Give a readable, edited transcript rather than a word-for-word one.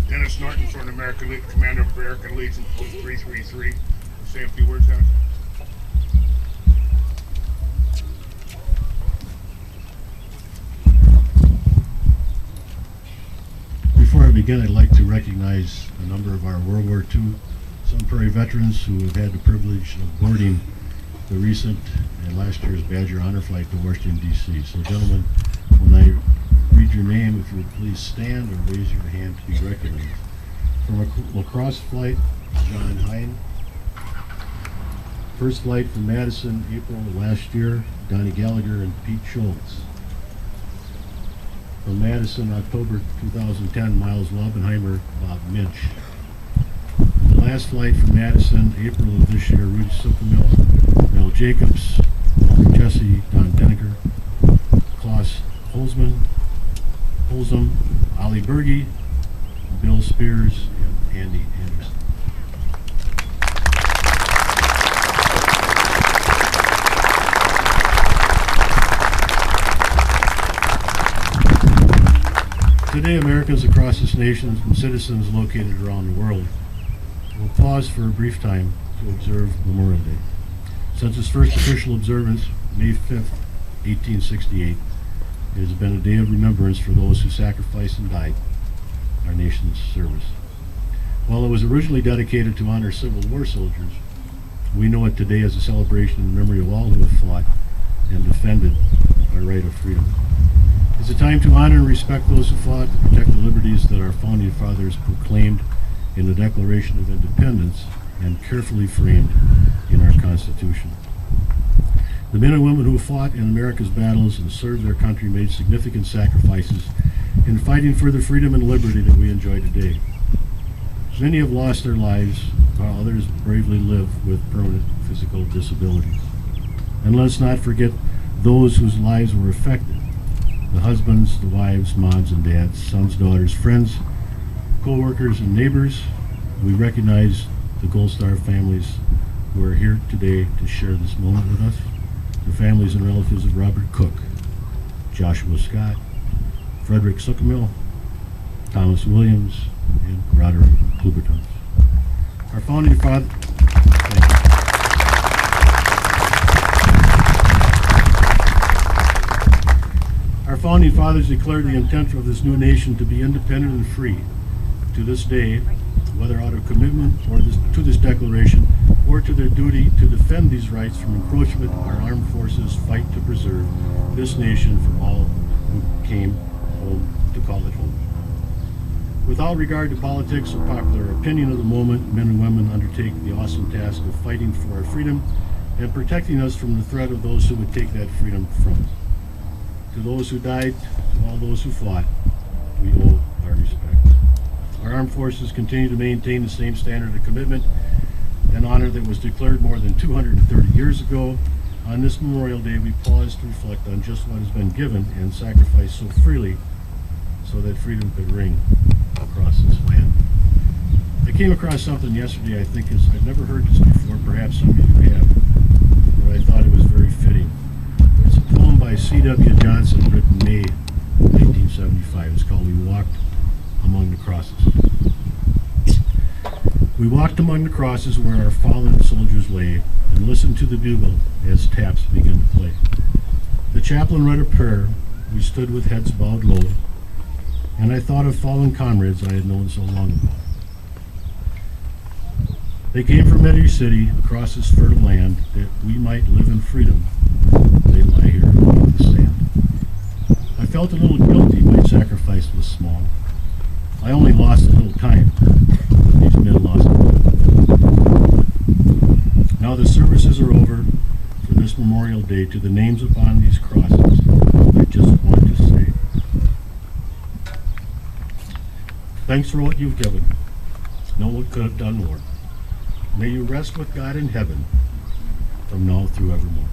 Dennis Norton, Sun Prairie Commander American Legion Post 333. Say a few words, Dennis. Before I begin, I'd like to recognize a number of our World War II Sun Prairie veterans who have had the privilege of boarding the recent and last year's Badger Honor Flight to Washington, D.C. So, gentlemen, when I read your name, if you would please stand or raise your hand to be recognized. From a lacrosse flight, John Hine. First flight from Madison, April of last year, Donnie Gallagher and Pete Schultz. From Madison, October 2010, Miles Laubenheimer, Bob Minch. The last flight from Madison, April of this year, Rudy Suckamil, Mel Jacobs, Mark Jesse, Don Denneker, Klaus Holzum, Ali Berge, Bill Spears, and Andy Anderson. Today, Americans across this nation and citizens located around the world will pause for a brief time to observe Memorial Day. Since its first official observance, May 5th, 1868, it has been a day of remembrance for those who sacrificed and died in our nation's service. While it was originally dedicated to honor Civil War soldiers, we know it today as a celebration in memory of all who have fought and defended our right of freedom. It's a time to honor and respect those who fought to protect the liberties that our founding fathers proclaimed in the Declaration of Independence and carefully framed in our Constitution. The men and women who fought in America's battles and served their country made significant sacrifices in fighting for the freedom and liberty that we enjoy today. Many have lost their lives, while others bravely live with permanent physical disabilities. And let's not forget those whose lives were affected: the husbands, the wives, moms and dads, sons, daughters, friends, co-workers, and neighbors. We recognize the Gold Star families who are here today to share this moment with us. The families and relatives of Robert Cook, Joshua Scott, Frederick Suckamil, Thomas Williams, and Roderick Klubertons. Our founding father. Our founding fathers declared the intent of this new nation to be independent and free. To this day, whether out of commitment or to this declaration or to their duty to defend these rights from encroachment, our armed forces fight to preserve this nation for all who came home to call it home. Without regard to politics or popular opinion of the moment, men and women undertake the awesome task of fighting for our freedom and protecting us from the threat of those who would take that freedom from us. To those who died, to all those who fought, we owe our respect. Our armed forces continue to maintain the same standard of commitment and honor that was declared more than 230 years ago. On this Memorial Day, we pause to reflect on just what has been given and sacrificed so freely so that freedom could ring across this land. I came across something yesterday I've never heard this before, perhaps some of you have, but I thought it was very fitting. It's a poem by C.W. Johnson written May 1875. It's called We Walked Among the Crosses. We walked among the crosses where our fallen soldiers lay and listened to the bugle as taps began to play. The chaplain read a prayer. We stood with heads bowed low, and I thought of fallen comrades I had known so long ago. They came from every city across this fertile land that we might live in freedom. They lie here beneath the sand. I felt a little guilty. My sacrifice was small. I only lost a little time, but these men lost it. Now the services are over for this Memorial Day. To the names upon these crosses, I just want to say, thanks for what you've given. No one could have done more. May you rest with God in heaven from now through evermore.